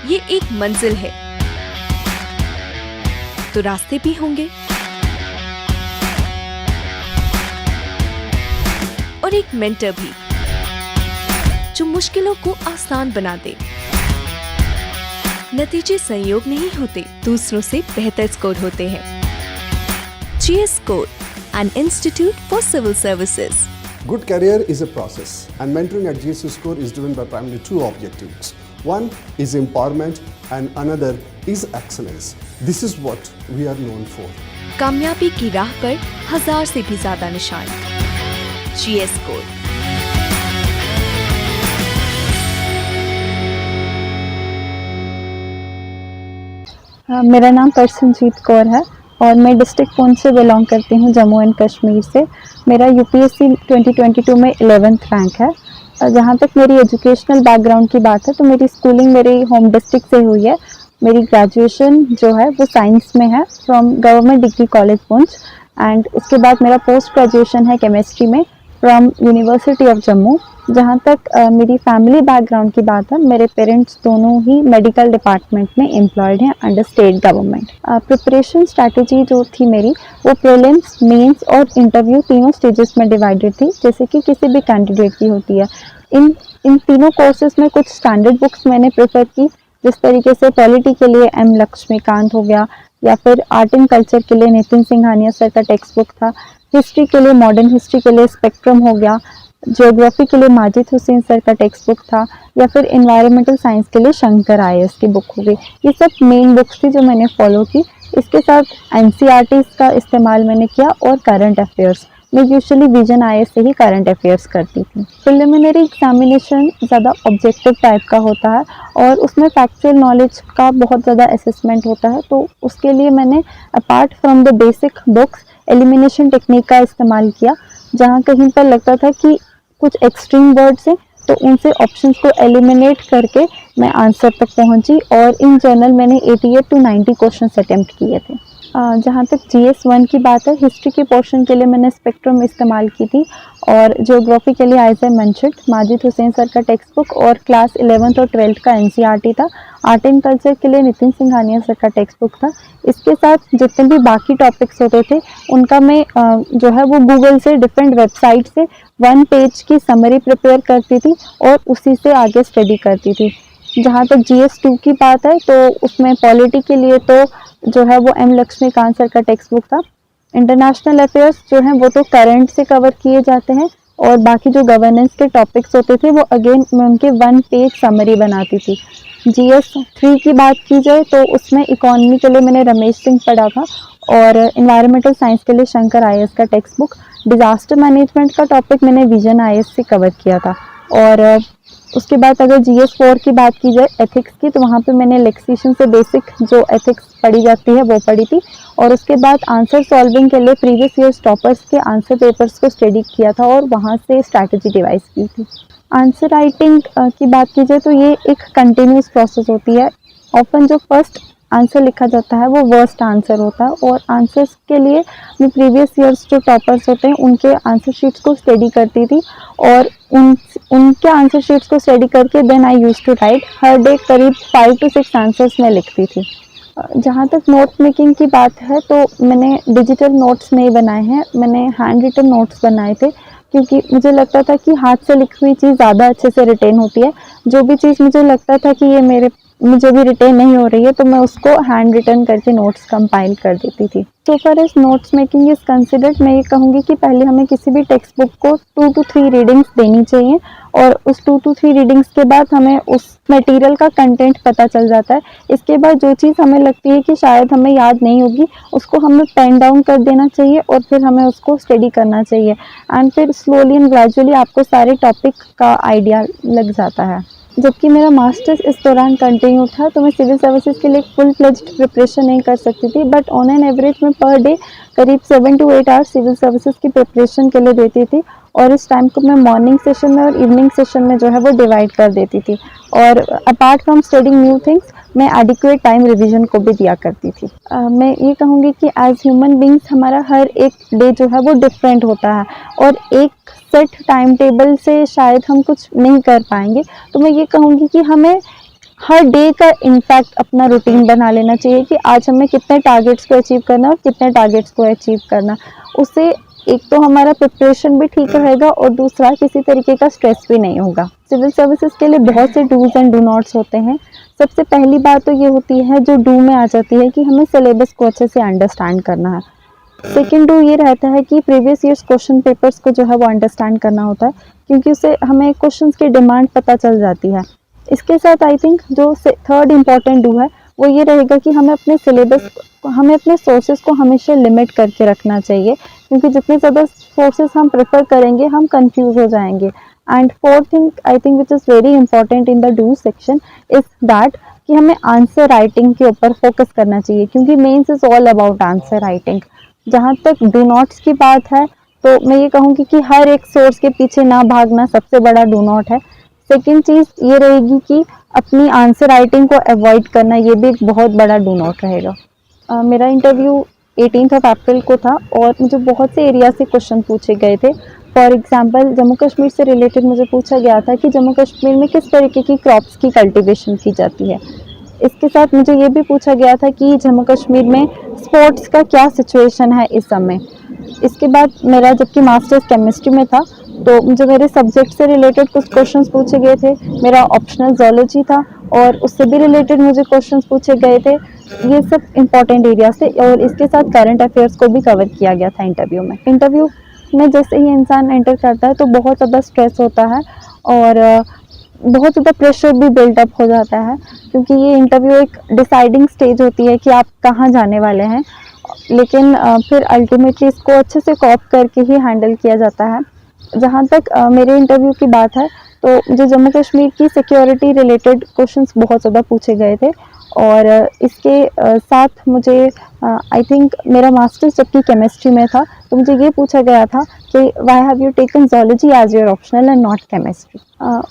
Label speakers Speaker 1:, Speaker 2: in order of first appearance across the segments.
Speaker 1: ये एक मंजिल है तो रास्ते भी होंगे और एक मेंटर भी जो मुश्किलों को आसान बना दे। नतीजे संयोग नहीं होते, दूसरों से बेहतर स्कोर होते हैं। GS Score, an institute for civil services.
Speaker 2: Good career is a process, and mentoring at GS Score is driven by primarily two objectives. One is empowerment and another is excellence. This is what we are known for.
Speaker 1: कामयाबी की राह पर 1000 से भी ज्यादा निशान। GS Score।
Speaker 3: मेरा नाम परसनजीत कौर है और मैं डिस्ट्रिक्ट पुंछ से बिलोंग करती हूँ, जम्मू एंड कश्मीर से। मेरा UPSC 2022 में 11th रैंक है। जहाँ तक मेरी एजुकेशनल बैकग्राउंड की बात है तो मेरी स्कूलिंग मेरी होम डिस्ट्रिक्ट से हुई है। मेरी ग्रेजुएशन जो है वो साइंस में है from government degree college Poonch, and उसके बाद मेरा पोस्ट ग्रेजुएशन है केमिस्ट्री में फ्रॉम यूनिवर्सिटी ऑफ जम्मू। जहाँ तक मेरी फैमिली बैकग्राउंड की बात है, मेरे पेरेंट्स दोनों ही मेडिकल डिपार्टमेंट में एम्प्लॉयड हैं under state government. Preparation strategy जो थी मेरी वो प्रीलिम्स, मेंस और इंटरव्यू तीनों स्टेजेस में डिवाइडेड थी, जैसे कि किसी भी कैंडिडेट की होती है। इन तीनों कोर्सेज में कुछ स्टैंडर्ड बुक्स मैंने प्रेफर की, जिस तरीके से पॉलिटी के लिए M लक्ष्मीकांत हो गया, या फिर आर्ट एंड कल्चर के लिए नितिन सिंघानिया सर का टेक्स्ट बुक था, हिस्ट्री के लिए मॉडर्न हिस्ट्री के लिए स्पेक्ट्रम हो गया, ज्योग्राफी के लिए माजिद हुसैन सर का टेक्स्ट बुक था, या फिर एनवायरमेंटल साइंस के लिए शंकर IAS की बुक हो गई। ये सब मेन बुक्स थी जो मैंने फॉलो की। इसके साथ NCERTs का इस्तेमाल मैंने किया और करंट अफेयर्स। मैं यूजुअली विजन IAS से ही करंट अफेयर्स करती थी। प्रिलिमिनरी एग्जामिनेशन ज़्यादा ऑब्जेक्टिव टाइप का होता है और उसमें फैक्चुअल नॉलेज का बहुत ज़्यादा असेसमेंट होता है, तो उसके लिए मैंने apart from the basic books elimination technique का इस्तेमाल किया। जहाँ कहीं पर लगता था कि कुछ एक्सट्रीम वर्ड्स हैं तो उनसे ऑप्शंस को एलिमिनेट करके मैं आंसर तक पहुंची, और इन जनरल मैंने 88 to 90 क्वेश्चंस अटेम्प्ट किए थे। जहाँ तक GS1 की बात है, हिस्ट्री के पोर्शन के लिए मैंने स्पेक्ट्रम इस्तेमाल की थी, और ज्योग्राफी के लिए as I mentioned Majid Hussain sir का टेक्स्ट बुक और क्लास 11th और 12th का NCERT था। आर्ट एंड कल्चर के लिए नितिन सिंघानिया सर का टेक्स्ट बुक था। इसके साथ जितने भी बाकी टॉपिक्स होते थे उनका मैं जो है वो गूगल से, डिफरेंट वेबसाइट से 1 पेज की समरी प्रिपेयर करती थी और उसी से आगे स्टडी करती थी। जहाँ तक GS2 की बात है तो उसमें पॉलिटी के लिए तो जो है वो M लक्ष्मीकांत सर का टेक्स्ट बुक था। इंटरनेशनल अफेयर्स जो हैं वो तो करंट से कवर किए जाते हैं, और बाकी जो गवर्नेंस के टॉपिक्स होते थे वो अगेन मैं उनके 1 पेज समरी बनाती थी। GS3 की बात की जाए तो उसमें इकोनॉमी के लिए मैंने रमेश सिंह पढ़ा था, और एनवायरमेंटल साइंस के लिए शंकर IAS का टेक्स्ट बुक। डिज़ास्टर मैनेजमेंट का टॉपिक मैंने विजन IAS से कवर किया था। और उसके बाद अगर GS4 की बात की जाए एथिक्स की, तो वहाँ पे मैंने लेक्सिशन से बेसिक जो एथिक्स पढ़ी जाती है वो पढ़ी थी, और उसके बाद आंसर सॉल्विंग के लिए प्रीवियस ईयर्स टॉपर्स के आंसर पेपर्स को स्टडी किया था और वहाँ से स्ट्रैटेजी डिवाइस की थी। आंसर राइटिंग की बात की जाए तो ये एक कंटिन्यूस प्रोसेस होती है। ऑफन जो फर्स्ट आंसर लिखा जाता है वो वर्स्ट आंसर होता है, और आंसर्स के लिए मैं प्रीवियस ईयर्स जो टॉपर्स होते हैं उनके आंसर शीट्स को स्टडी करती थी, और उनके आंसर शीट्स को स्टडी करके then I used to write. हर डे करीब 5 to 6 आंसर्स मैं लिखती थी। जहाँ तक नोट मेकिंग की बात है तो मैंने डिजिटल नोट्स नहीं बनाए हैं, मैंने हैंड रिटन नोट्स बनाए थे, क्योंकि मुझे लगता था कि हाथ से लिखी हुई चीज़ ज़्यादा अच्छे से रिटेन होती है। जो भी चीज़ मुझे लगता था कि ये मुझे भी रिटेन नहीं हो रही है तो मैं उसको हैंड रिटन करके नोट्स कंपाइल कर देती थी। So far as notes making is considered, मैं ये कहूँगी कि पहले हमें किसी भी टेक्स्ट बुक को 2 to 3 रीडिंग्स देनी चाहिए, और उस 2 to 3 रीडिंग्स के बाद हमें उस मटेरियल का कंटेंट पता चल जाता है। इसके बाद जो चीज़ हमें लगती है कि शायद हमें याद नहीं होगी उसको हमें पेन डाउन कर देना चाहिए, और फिर हमें उसको स्टडी करना चाहिए, एंड फिर स्लोली एंड ग्रेजुअली आपको सारे टॉपिक का आइडिया लग जाता है। जबकि मेरा मास्टर्स इस दौरान कंटिन्यू था तो मैं सिविल सर्विसेज के लिए फुल फ्लेज्ड प्रिपरेशन नहीं कर सकती थी, बट ऑन एन एवरेज में पर डे करीब 7 to 8 आवर्स सिविल सर्विसेज की प्रिपरेशन के लिए देती थी, और इस टाइम को मैं मॉर्निंग सेशन में और इवनिंग सेशन में जो है वो डिवाइड कर देती थी। और apart from studying new things मैं एडिक्वेट टाइम रिवीजन को भी दिया करती थी। मैं ये कहूँगी कि एज ह्यूमन बींग्स हमारा हर एक डे जो है वो डिफरेंट होता है, और एक सेट टाइम टेबल से शायद हम कुछ नहीं कर पाएंगे। तो मैं ये कहूँगी कि हमें हर डे का इनफैक्ट अपना रूटीन बना लेना चाहिए कि आज हमें कितने टारगेट्स को अचीव करना है और कितने टारगेट्स को अचीव करना। उससे एक तो हमारा प्रिपरेशन भी ठीक रहेगा और दूसरा किसी तरीके का स्ट्रेस भी नहीं होगा। सिविल सर्विसेज के लिए बहुत से डूज एंड डू नॉट्स होते हैं। सबसे पहली बात तो ये होती है जो डू में आ जाती है कि हमें सिलेबस को अच्छे से अंडरस्टैंड करना है। सेकेंड डू ये रहता है कि प्रीवियस ईयर्स क्वेश्चन पेपर्स को जो है वो अंडरस्टैंड करना होता है, क्योंकि उससे हमें क्वेश्चंस की डिमांड पता चल जाती है। इसके साथ आई थिंक जो थर्ड इम्पॉर्टेंट डू है वो ये रहेगा कि हमें अपने सिलेबस, हमें अपने सोर्सेज को हमेशा लिमिट करके रखना चाहिए, क्योंकि जितने ज़्यादा सोर्सेज हम प्रेफर करेंगे हम कंफ्यूज हो जाएंगे। And fourth thing I think which is very important in the do section is that कि हमें आंसर राइटिंग के ऊपर फोकस करना चाहिए, क्योंकि mains is all about answer writing. जहाँ तक डू नॉट्स की बात है तो मैं ये कहूँगी कि हर एक सोर्स के पीछे ना भागना सबसे बड़ा डू नॉट है। सेकेंड चीज़ ये रहेगी कि अपनी आंसर राइटिंग को अवॉइड करना, ये भी एक बहुत बड़ा डू नॉट रहेगा। मेरा इंटरव्यू 18 अप्रैल को था और मुझे बहुत से एरिया से क्वेश्चन पूछे गए थे। फॉर एग्जांपल जम्मू कश्मीर से रिलेटेड मुझे पूछा गया था कि जम्मू कश्मीर में किस तरीके की क्रॉप्स की कल्टीवेशन की जाती है। इसके साथ मुझे ये भी पूछा गया था कि जम्मू कश्मीर में स्पोर्ट्स का क्या सिचुएशन है इस समय। इसके बाद मेरा जबकि मास्टर्स केमिस्ट्री में था तो मुझे मेरे सब्जेक्ट से रिलेटेड कुछ क्वेश्चंस पूछे गए थे। मेरा ऑप्शनल जोलॉजी था और उससे भी रिलेटेड मुझे क्वेश्चंस पूछे गए थे। ये सब इंपॉर्टेंट एरिया से, और इसके साथ करंट अफेयर्स को भी कवर किया गया था इंटरव्यू में। इंटरव्यू में जैसे ही इंसान एंटर करता है तो बहुत ज़्यादा स्ट्रेस होता है और बहुत ज़्यादा प्रेशर भी बिल्डअप हो जाता है, क्योंकि ये इंटरव्यू एक डिसाइडिंग स्टेज होती है कि आप कहाँ जाने वाले हैं। लेकिन फिर अल्टीमेटली इसको अच्छे से कॉप करके ही हैंडल किया जाता है। जहाँ तक मेरे इंटरव्यू की बात है तो मुझे जम्मू कश्मीर की सिक्योरिटी रिलेटेड क्वेश्चंस बहुत ज़्यादा पूछे गए थे और इसके साथ मुझे आई थिंक मेरा मास्टर्स जबकि केमिस्ट्री में था तो मुझे ये पूछा गया था कि why have you taken zoology as your optional and not chemistry.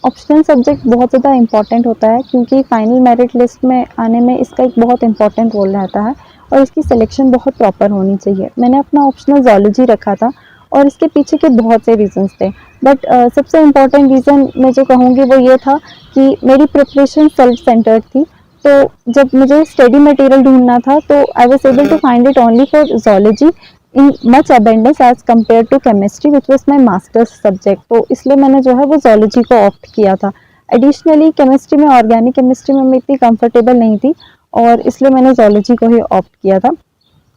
Speaker 3: Optional subject बहुत ज़्यादा इंपॉर्टेंट होता है, क्योंकि फाइनल मेरिट लिस्ट में आने में इसका एक बहुत इंपॉर्टेंट रोल रहता है और इसकी सिलेक्शन बहुत प्रॉपर होनी चाहिए। मैंने अपना ऑप्शनल जोलॉजी रखा था और इसके पीछे के बहुत से रीजंस थे, बट सबसे इम्पॉर्टेंट रीज़न मैं जो कहूँगी वो ये था कि मेरी प्रिपरेशन सेल्फ सेंटर्ड थी। तो जब मुझे स्टडी मटेरियल ढूंढना था तो I was able to find it only for zoology in much abundance as compare to chemistry which was my masters subject. तो इसलिए मैंने जो है वो जोलॉजी को ऑप्ट किया था। एडिशनली केमिस्ट्री में, ऑर्गेनिक केमिस्ट्री में मैं इतनी कंफर्टेबल नहीं थी और इसलिए मैंने जोलॉजी को ही ऑप्ट किया था।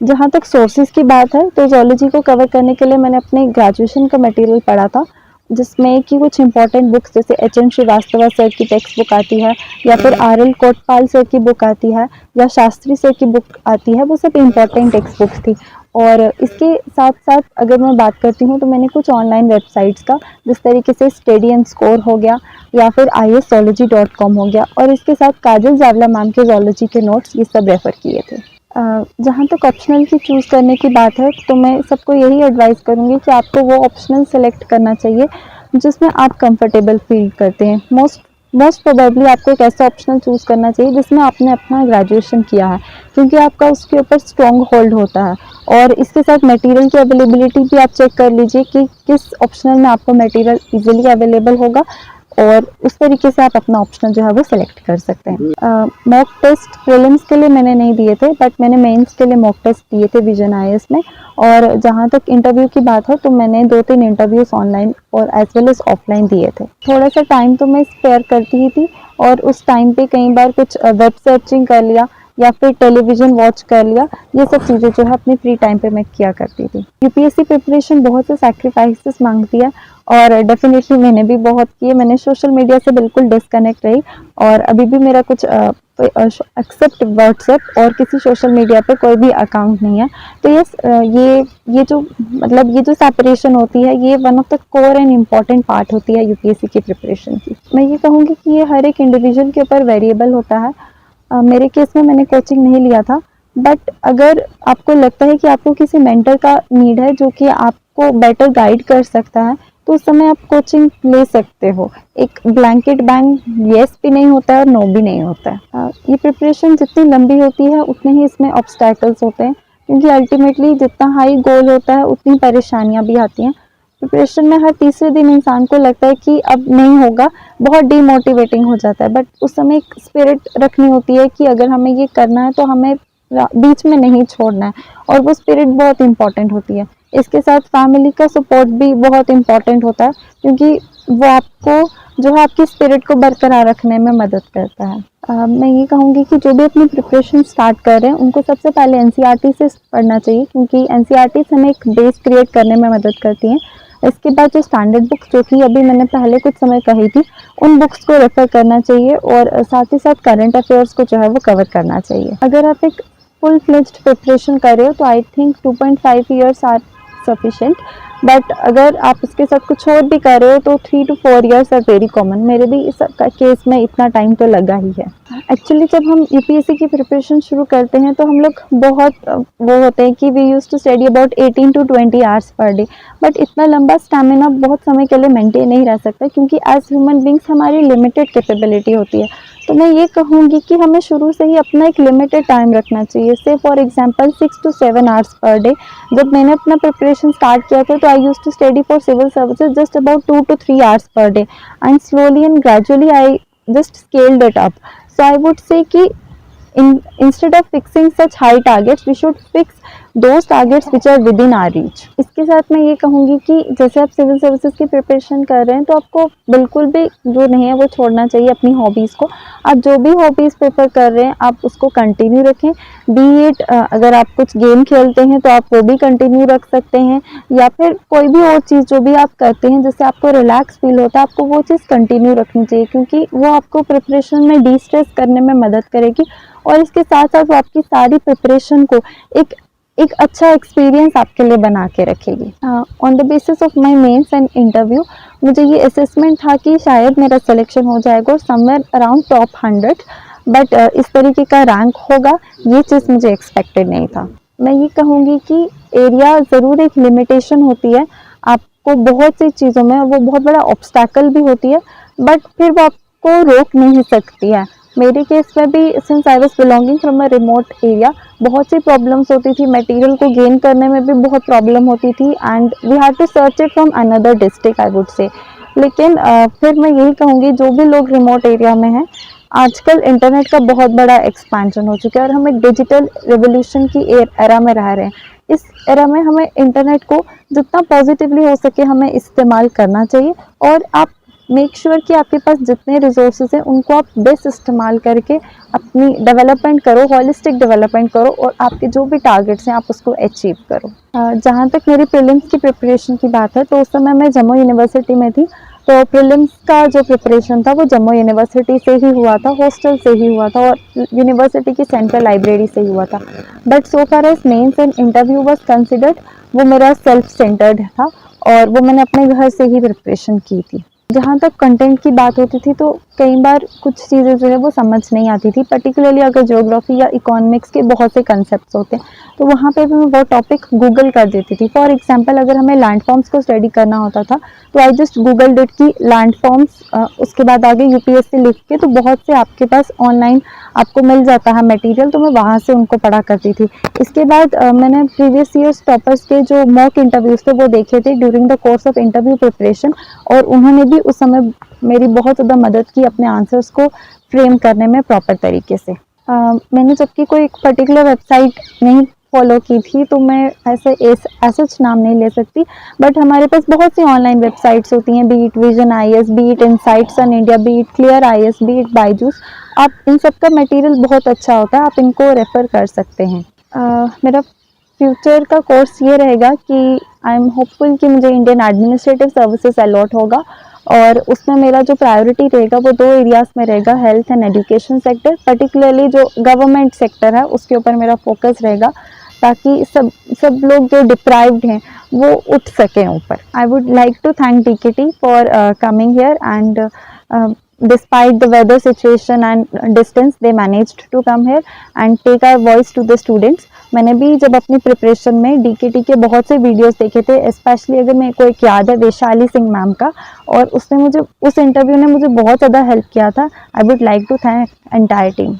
Speaker 3: जहाँ तक सोर्सेज की बात है तो जोलॉजी को कवर करने के लिए मैंने अपने ग्रेजुएशन का मटेरियल पढ़ा था, जिसमें कि कुछ इंपॉर्टेंट बुक्स जैसे एच.एन. श्रीवास्तव सर की टेक्स्ट बुक आती है या फिर आर.एल. कोटपाल सर की बुक आती है या शास्त्री सर की बुक आती है, वो सब इंपॉर्टेंट टेक्स्ट बुक्स थी। और इसके साथ साथ अगर मैं बात करती हूँ तो मैंने कुछ ऑनलाइन वेबसाइट्स का, जिस तरीके से स्टडी एंड स्कोर हो गया या फिर iaszoology.com हो गया, और इसके साथ काजल चावला मैम के जोलॉजी के नोट्स, ये सब रेफ़र किए थे। जहाँ तक ऑप्शनल की चूज़ करने की बात है तो मैं सबको यही एडवाइस करूँगी कि आपको वो ऑप्शनल सेलेक्ट करना चाहिए जिसमें आप कंफर्टेबल फील करते हैं। मोस्ट प्रोबेबली आपको एक ऐसा ऑप्शनल चूज़ करना चाहिए जिसमें आपने अपना ग्रेजुएशन किया है, क्योंकि आपका उसके ऊपर स्ट्रॉन्ग होल्ड होता है। और इसके साथ मटेरियल की अवेलेबिलिटी भी आप चेक कर लीजिए कि किस ऑप्शनल में आपको मटेरियल इजीली अवेलेबल होगा और उस तरीके से आप अपना ऑप्शनल जो है वो सिलेक्ट कर सकते हैं। मॉक टेस्ट प्रीलिम्स के लिए मैंने नहीं दिए थे, बट मैंने मेंस के लिए मॉक टेस्ट दिए थे विजन आईएएस में। और जहाँ तक इंटरव्यू की बात है तो मैंने 2-3 इंटरव्यूज ऑनलाइन और एज वेल एज ऑफलाइन दिए थे। थोड़ा सा टाइम तो मैं स्पेयर करती ही थी और उस टाइम पे कई बार कुछ वेब सर्चिंग कर लिया या फिर टेलीविज़न वॉच कर लिया। ये सब चीज़ें जो है अपनी फ्री टाइम पे मैं किया करती थी। यूपीएससी प्रिपरेशन बहुत से सैक्रिफाइसेस मांगती है और डेफिनेटली मैंने भी बहुत किए। मैंने सोशल मीडिया से बिल्कुल डिस्कनेक्ट रही और अभी भी मेरा कुछ एक्सेप्ट व्हाट्सएप और किसी सोशल मीडिया पे कोई भी अकाउंट नहीं है। तो ये जो सेपरेशन होती है, ये one of the core and important part होती है यूपीएससी की प्रिपरेशन की। मैं ये कहूँगी कि ये हर एक इंडिविजुअल के ऊपर वेरिएबल होता है। मेरे केस में मैंने कोचिंग नहीं लिया था, बट अगर आपको लगता है कि आपको किसी मेंटर का नीड है जो कि आपको बेटर गाइड कर सकता है, तो उस समय आप कोचिंग ले सकते हो। एक ब्लैंकेट बैंग येस भी नहीं होता है और नो भी नहीं होता है। ये प्रिपरेशन जितनी लंबी होती है उतने ही इसमें ऑब्स्टैकल्स होते हैं, क्योंकि अल्टीमेटली जितना हाई गोल होता है उतनी परेशानियां भी आती हैं। प्रिपरेशन में हर तीसरे दिन इंसान को लगता है कि अब नहीं होगा, बहुत डीमोटिवेटिंग हो जाता है, बट उस समय एक स्पिरिट रखनी होती है कि अगर हमें ये करना है तो हमें बीच में नहीं छोड़ना है, और वो स्पिरिट बहुत इंपॉर्टेंट होती है। इसके साथ फैमिली का सपोर्ट भी बहुत इंपॉर्टेंट होता है, क्योंकि वो आपको जो है आपकी स्पिरिट को बरकरार रखने में मदद करता है। मैं ये कहूँगी कि जो भी अपनी प्रिपरेशन स्टार्ट कर रहे हैं उनको सबसे पहले एनसीईआरटी से पढ़ना चाहिए, क्योंकि एनसीईआरटी से हमें एक बेस क्रिएट करने में मदद करती हैं। इसके बाद जो स्टैंडर्ड बुक्स जो कि अभी मैंने पहले कुछ समय कही थी, उन बुक्स को रेफर करना चाहिए, और साथ ही साथ करंट अफेयर्स को जो है वो कवर करना चाहिए। अगर आप एक फुल फ्लेज्ड प्रिपरेशन कर रहे हो तो I think 2.5 years are sufficient, but अगर आप उसके साथ कुछ और भी कर रहे हो तो 3 to 4 years are very common. मेरे भी इस केस में इतना टाइम तो लगा ही है। एक्चुअली जब हम यूपीएससी की प्रिपरेशन शुरू करते हैं तो हम लोग बहुत वो होते हैं कि we use to study about 18 to 20 hours per day, but इतना लंबा स्टैमिना बहुत समय के लिए मेंटेन नहीं रह सकता, क्योंकि एज ह्यूमन बींग्स हमारी लिमिटेड कैपेबिलिटी होती है। तो मैं ये कहूँगी कि हमें शुरू से ही अपना एक लिमिटेड टाइम रखना चाहिए। Say for example 6 to 7 hours per day. जब मैंने अपना प्रिपरेशन स्टार्ट किया था तो I used to study for civil services just about 2 to 3 hours per day, and slowly and gradually I just scaled it up. So I would say कि instead of fixing such high targets, we should fix those targets which are within our reach. इसके साथ मैं ये कहूँगी कि जैसे आप civil services की प्रिपरेशन कर रहे हैं तो आपको बिल्कुल भी जो नहीं है वो छोड़ना चाहिए अपनी हॉबीज़ को। आप जो भी हॉबीज़ प्रेफर कर रहे हैं आप उसको कंटिन्यू रखें, बी इट अगर आप कुछ गेम खेलते हैं तो आप वो भी कंटिन्यू रख सकते हैं, या फिर कोई भी और चीज़ जो भी आप करते हैं जिससे आपको रिलैक्स फील होता है आपको वो चीज़ कंटिन्यू रखनी चाहिए, क्योंकि वो आपको प्रिपरेशन में डी स्ट्रेस करने में मदद करेगी, और इसके साथ साथ वो आपकी सारी प्रिपरेशन को एक अच्छा एक्सपीरियंस आपके लिए बना के रखेगी। On the basis of my mains and interview मुझे ये असेसमेंट था कि शायद मेरा सिलेक्शन हो जाएगा और समवेयर अराउंड टॉप 100, बट इस तरीके का रैंक होगा ये चीज़ मुझे एक्सपेक्टेड नहीं था। मैं ये कहूँगी कि एरिया ज़रूर एक लिमिटेशन होती है आपको बहुत सी चीज़ों में, वो बहुत बड़ा ऑब्स्टैकल भी होती है, बट फिर वो आपको रोक नहीं सकती है। मेरे केस में भी since I was belonging from a remote area बहुत सी प्रॉब्लम्स होती थी, मटेरियल को गेन करने में भी बहुत प्रॉब्लम होती थी, and we had to search it from another district I would say. लेकिन फिर मैं यही कहूँगी जो भी लोग रिमोट एरिया में हैं, आजकल इंटरनेट का बहुत बड़ा एक्सपेंशन हो चुका है और हम एक डिजिटल रेवोल्यूशन की एरा में रह रहे हैं। इस एरा में हमें इंटरनेट को जितना पॉजिटिवली हो सके हमें इस्तेमाल करना चाहिए, और आप मेक श्योर कि आपके पास जितने रिसोर्सेज हैं उनको आप बेस्ट इस्तेमाल करके अपनी डेवलपमेंट करो, हॉलिस्टिक डेवलपमेंट करो, और आपके जो भी टारगेट्स हैं आप उसको अचीव करो। जहाँ तक मेरी प्रीलिम्स की प्रिपरेशन की बात है तो उस समय मैं जम्मू यूनिवर्सिटी में थी, तो प्रीलिम्स का जो प्रिपरेशन था वो जम्मू यूनिवर्सिटी से ही हुआ था, हॉस्टल से ही हुआ था और यूनिवर्सिटी की सेंट्रल लाइब्रेरी से ही हुआ था। But so far as mains and interview was considered, वो मेरा सेल्फ सेंटर्ड था और वो मैंने अपने घर से ही प्रिपरेशन की थी। जहाँ तक कंटेंट की बात होती थी तो कई बार कुछ चीज़ें जो है वो समझ नहीं आती थी, पर्टिकुलरली अगर ज्योग्राफी या इकोनॉमिक्स के बहुत से कंसेप्ट्स होते हैं तो वहाँ पे भी मैं वो टॉपिक गूगल कर देती थी। फॉर एग्जांपल अगर हमें लैंडफॉर्म्स को स्टडी करना होता था तो आई जस्ट गूगल डिट की लैंडफॉर्म्स, उसके बाद आगे यूपीएससी लिख के, तो बहुत से आपके पास ऑनलाइन आपको मिल जाता है मटेरियल, तो मैं वहाँ से उनको पढ़ा करती थी। इसके बाद मैंने प्रीवियस ईयर्स टॉपर्स के जो मॉक इंटरव्यूज़ थे वो देखे थे during the course of interview preparation, और उन्होंने भी उस समय मेरी बहुत ज़्यादा मदद की अपने आंसर्स को फ्रेम करने में प्रॉपर तरीके से। मैंने जबकि कोई एक पर्टिकुलर वेबसाइट नहीं फॉलो की थी तो मैं ऐसे नाम नहीं ले सकती, बट हमारे पास बहुत सी ऑनलाइन वेबसाइट्स होती हैं, B it vision IAS, B it insights in India, B it clear IAS, B it Byju's. आप इन सब का मटेरियल बहुत अच्छा होता है, आप इनको रेफ़र कर सकते हैं। मेरा फ्यूचर का कोर्स ये रहेगा कि आई एम होपफुल कि मुझे इंडियन एडमिनिस्ट्रेटिव सर्विसेज अलॉट होगा, और उसमें मेरा जो प्रायोरिटी रहेगा वो 2 एरियाज़ में रहेगा, health and education sector. Particularly जो गवर्नमेंट सेक्टर है उसके ऊपर मेरा फोकस रहेगा, ताकि सब लोग जो डिप्राइव्ड हैं वो उठ सकें ऊपर। I would like to thank DKT for coming here, and despite the weather situation and distance they managed to come here and take our voice to the students। मैंने भी जब अपनी प्रिपरेशन में डीकेटी के बहुत से वीडियोस देखे थे, स्पेशली अगर मेरे को एक याद है वैशाली सिंह मैम का, और उसने मुझे उस इंटरव्यू ने मुझे बहुत ज़्यादा हेल्प किया था। I would like to thank entire team.